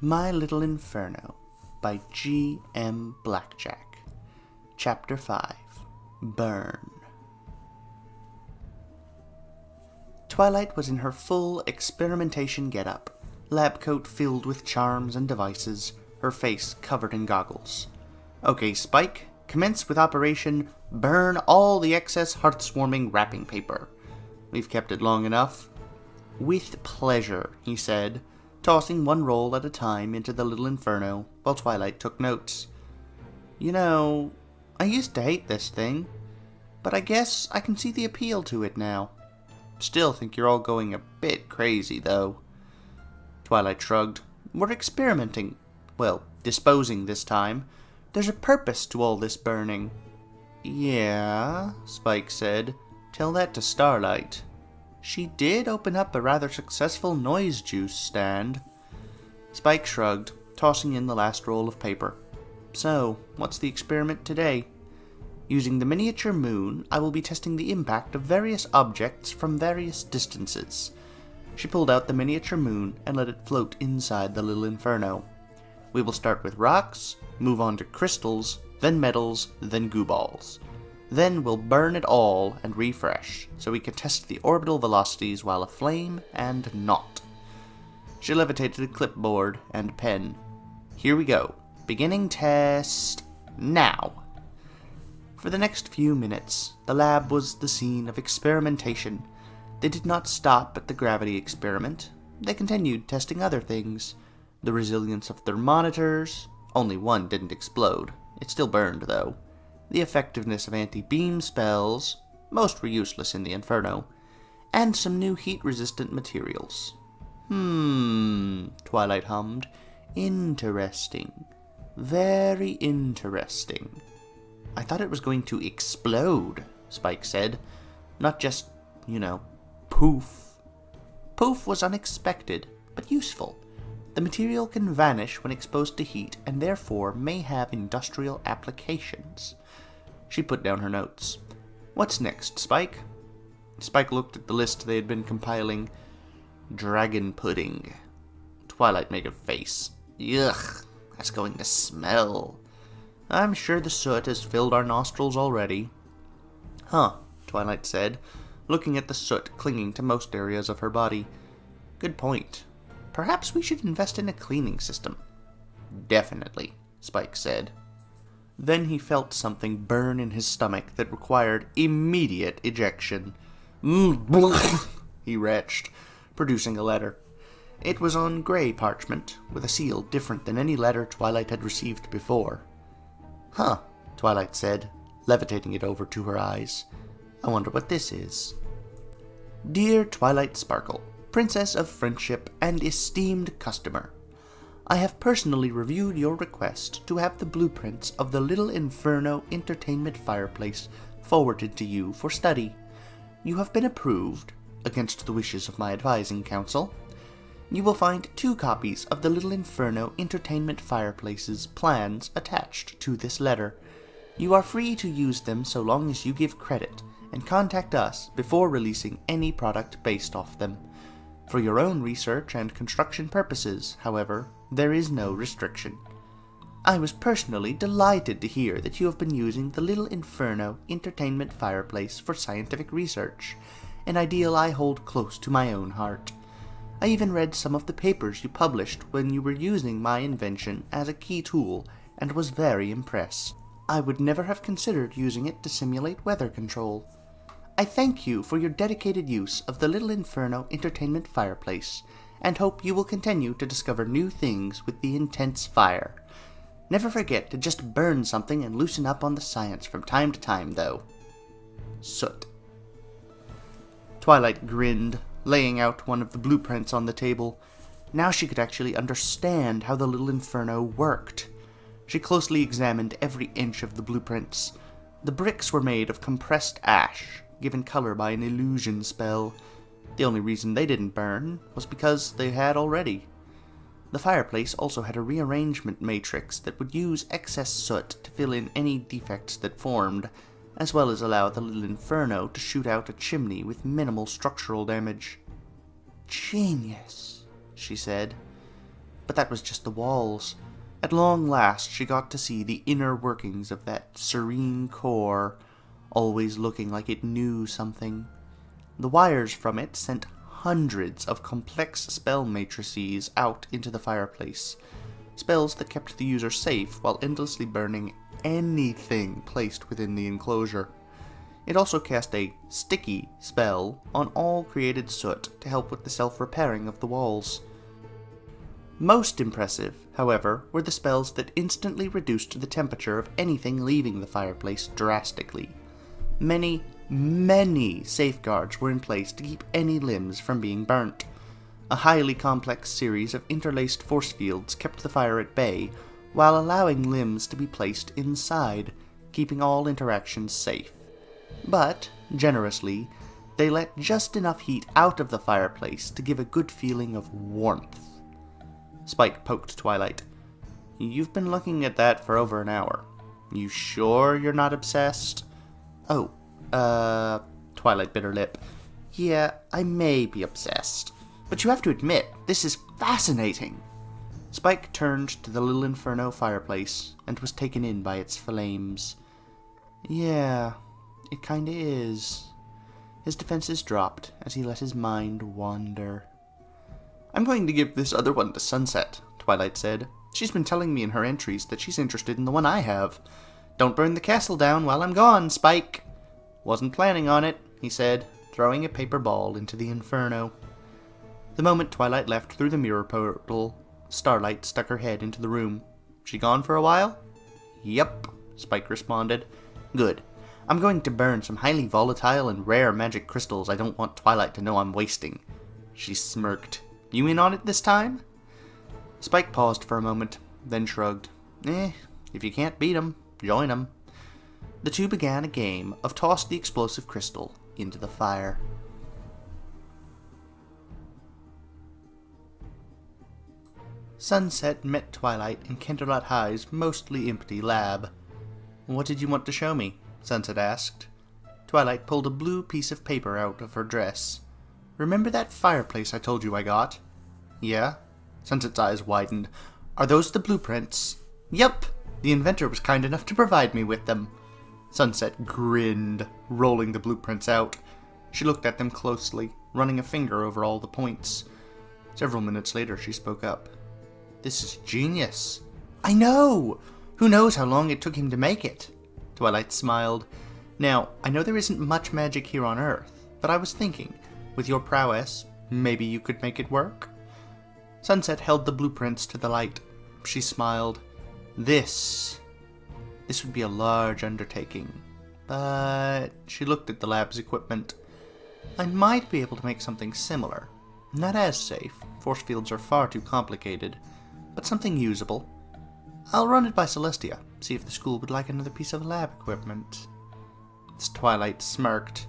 My Little Inferno by G. M. Blackjack. Chapter 5. Burn. Twilight was in her full experimentation getup, lab coat filled with charms and devices, her face covered in goggles. Okay, Spike, commence with Operation Burn all the excess heart-swarming wrapping paper. We've kept it long enough. With pleasure, he said, tossing one roll at a time into the little inferno, while Twilight took notes. You know, I used to hate this thing, but I guess I can see the appeal to it now. Still think you're all going a bit crazy, though. Twilight shrugged. We're experimenting. Well, disposing this time. There's a purpose to all this burning. Yeah, Spike said. Tell that to Starlight. She did open up a rather successful noise juice stand. Spike shrugged, tossing in the last roll of paper. So, what's the experiment today? Using the miniature moon, I will be testing the impact of various objects from various distances. She pulled out the miniature moon and let it float inside the little inferno. We will start with rocks, move on to crystals, then metals, then goo balls. Then we'll burn it all and refresh, so we can test the orbital velocities while aflame and not. She levitated a clipboard and pen. Here we go. Beginning test now. For the next few minutes, the lab was the scene of experimentation. They did not stop at the gravity experiment. They continued testing other things. The resilience of their monitors. Only one didn't explode. It still burned, though. The effectiveness of anti-beam spells, most were useless in the Inferno, and some new heat-resistant materials. Twilight hummed. Interesting. Very interesting. I thought it was going to explode, Spike said. Not just, poof. Poof was unexpected, but useful. The material can vanish when exposed to heat, and therefore may have industrial applications. She put down her notes. What's next, Spike? Spike looked at the list they had been compiling. Dragon pudding. Twilight made a face. Ugh, that's going to smell. I'm sure the soot has filled our nostrils already. Huh, Twilight said, looking at the soot clinging to most areas of her body. Good point. Perhaps we should invest in a cleaning system. Definitely, Spike said. Then he felt something burn in his stomach that required immediate ejection. He retched, producing a letter. It was on gray parchment, with a seal different than any letter Twilight had received before. Huh, Twilight said, levitating it over to her eyes. I wonder what this is. Dear Twilight Sparkle, Princess of Friendship and esteemed customer, I have personally reviewed your request to have the blueprints of the Little Inferno entertainment fireplace forwarded to you for study. You have been approved, against the wishes of my advising council. You will find 2 copies of the Little Inferno entertainment fireplace's plans attached to this letter. You are free to use them so long as you give credit, and contact us before releasing any product based off them. For your own research and construction purposes, however, there is no restriction. I was personally delighted to hear that you have been using the Little Inferno entertainment fireplace for scientific research, an ideal I hold close to my own heart. I even read some of the papers you published when you were using my invention as a key tool, and was very impressed. I would never have considered using it to simulate weather control. I thank you for your dedicated use of the Little Inferno entertainment fireplace, and hope you will continue to discover new things with the intense fire. Never forget to just burn something and loosen up on the science from time to time, though. Soot. Twilight grinned, laying out one of the blueprints on the table. Now she could actually understand how the Little Inferno worked. She closely examined every inch of the blueprints. The bricks were made of compressed ash, given color by an illusion spell. The only reason they didn't burn was because they had already. The fireplace also had a rearrangement matrix that would use excess soot to fill in any defects that formed, as well as allow the Little Inferno to shoot out a chimney with minimal structural damage. Genius, she said. But that was just the walls. At long last, she got to see the inner workings of that serene core, always looking like it knew something. The wires from it sent hundreds of complex spell matrices out into the fireplace. Spells that kept the user safe while endlessly burning anything placed within the enclosure. It also cast a sticky spell on all created soot to help with the self-repairing of the walls. Most impressive, however, were the spells that instantly reduced the temperature of anything leaving the fireplace drastically. Many safeguards were in place to keep any limbs from being burnt. A highly complex series of interlaced force fields kept the fire at bay, while allowing limbs to be placed inside, keeping all interactions safe. But, generously, they let just enough heat out of the fireplace to give a good feeling of warmth. Spike poked Twilight. "You've been looking at that for over an hour. You sure you're not obsessed?" "Oh, Twilight bit her lip. "Yeah, I may be obsessed. But you have to admit, this is fascinating." Spike turned to the little Inferno fireplace and was taken in by its flames. "Yeah, it kinda is." His defenses dropped as he let his mind wander. "I'm going to give this other one to Sunset," Twilight said. "She's been telling me in her entries that she's interested in the one I have. Don't burn the castle down while I'm gone, Spike." "Wasn't planning on it," he said, throwing a paper ball into the Inferno. The moment Twilight left through the mirror portal, Starlight stuck her head into the room. "She gone for a while?" "Yep," Spike responded. "Good. I'm going to burn some highly volatile and rare magic crystals I don't want Twilight to know I'm wasting." She smirked. "You in on it this time?" Spike paused for a moment, then shrugged. If you can't beat 'em, join 'em." The two began a game of toss the explosive crystal into the fire. Sunset met Twilight in Canterlot High's mostly empty lab. "What did you want to show me?" Sunset asked. Twilight pulled a blue piece of paper out of her dress. "Remember that fireplace I told you I got?" "Yeah?" Sunset's eyes widened. "Are those the blueprints?" "Yep. The inventor was kind enough to provide me with them." Sunset grinned, rolling the blueprints out. She looked at them closely, running a finger over all the points. Several minutes later, she spoke up. "This is genius." "I know! Who knows how long it took him to make it?" Twilight smiled. "Now, I know there isn't much magic here on Earth, but I was thinking, with your prowess, maybe you could make it work?" Sunset held the blueprints to the light. She smiled. This would be a large undertaking, but she looked at the lab's equipment. "I might be able to make something similar. Not as safe, force fields are far too complicated, but something usable. I'll run it by Celestia, see if the school would like another piece of lab equipment." Twilight smirked.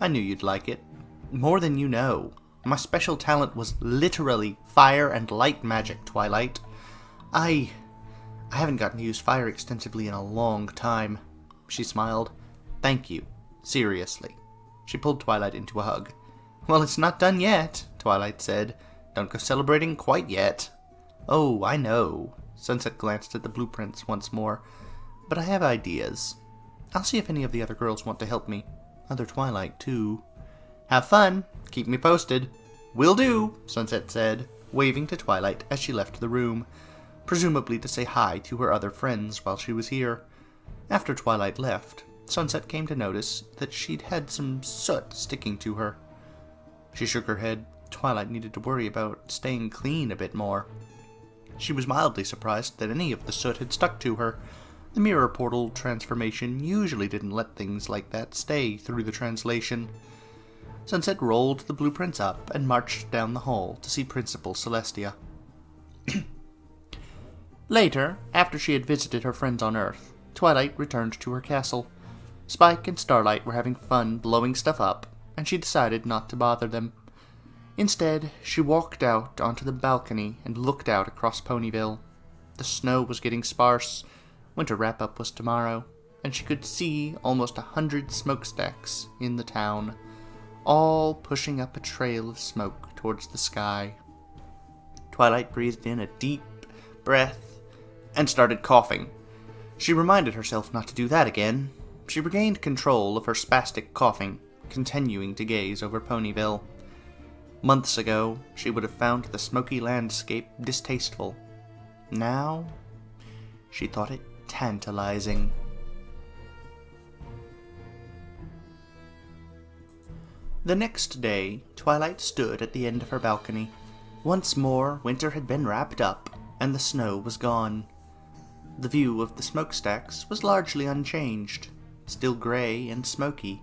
"I knew you'd like it. More than you know. My special talent was literally fire and light magic, Twilight. I haven't gotten to use fire extensively in a long time." She smiled. "Thank you. Seriously." She pulled Twilight into a hug. "Well, it's not done yet," Twilight said. "Don't go celebrating quite yet." "Oh, I know." Sunset glanced at the blueprints once more. "But I have ideas. I'll see if any of the other girls want to help me. Other Twilight, too." "Have fun. Keep me posted." "Will do," Sunset said, waving to Twilight as she left the room, presumably to say hi to her other friends while she was here. After Twilight left, Sunset came to notice that she'd had some soot sticking to her. She shook her head. Twilight needed to worry about staying clean a bit more. She was mildly surprised that any of the soot had stuck to her. The mirror portal transformation usually didn't let things like that stay through the translation. Sunset rolled the blueprints up and marched down the hall to see Principal Celestia. Later, after she had visited her friends on Earth, Twilight returned to her castle. Spike and Starlight were having fun blowing stuff up, and she decided not to bother them. Instead, she walked out onto the balcony and looked out across Ponyville. The snow was getting sparse. Winter wrap-up was tomorrow, and she could see almost 100 smokestacks in the town, all pushing up a trail of smoke towards the sky. Twilight breathed in a deep breath and started coughing. She reminded herself not to do that again. She regained control of her spastic coughing, continuing to gaze over Ponyville. Months ago, she would have found the smoky landscape distasteful. Now, she thought it tantalizing. The next day, Twilight stood at the end of her balcony. Once more, winter had been wrapped up, and the snow was gone. The view of the smokestacks was largely unchanged, still grey and smoky,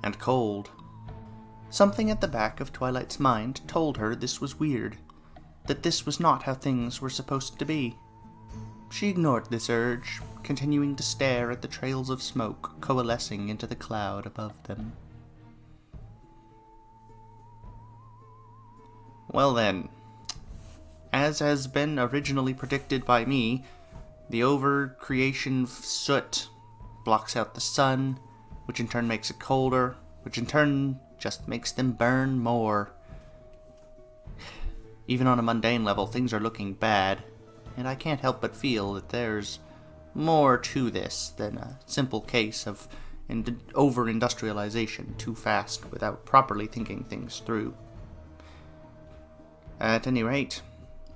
and cold. Something at the back of Twilight's mind told her this was weird, that this was not how things were supposed to be. She ignored this urge, continuing to stare at the trails of smoke coalescing into the cloud above them. Well then, as has been originally predicted by me, the over-creation of soot blocks out the sun, which in turn makes it colder, which in turn just makes them burn more. Even on a mundane level, things are looking bad, and I can't help but feel that there's more to this than a simple case of over-industrialization too fast without properly thinking things through. At any rate,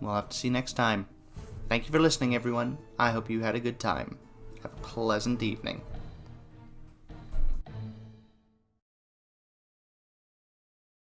we'll have to see next time. Thank you for listening, everyone. I hope you had a good time. Have a pleasant evening.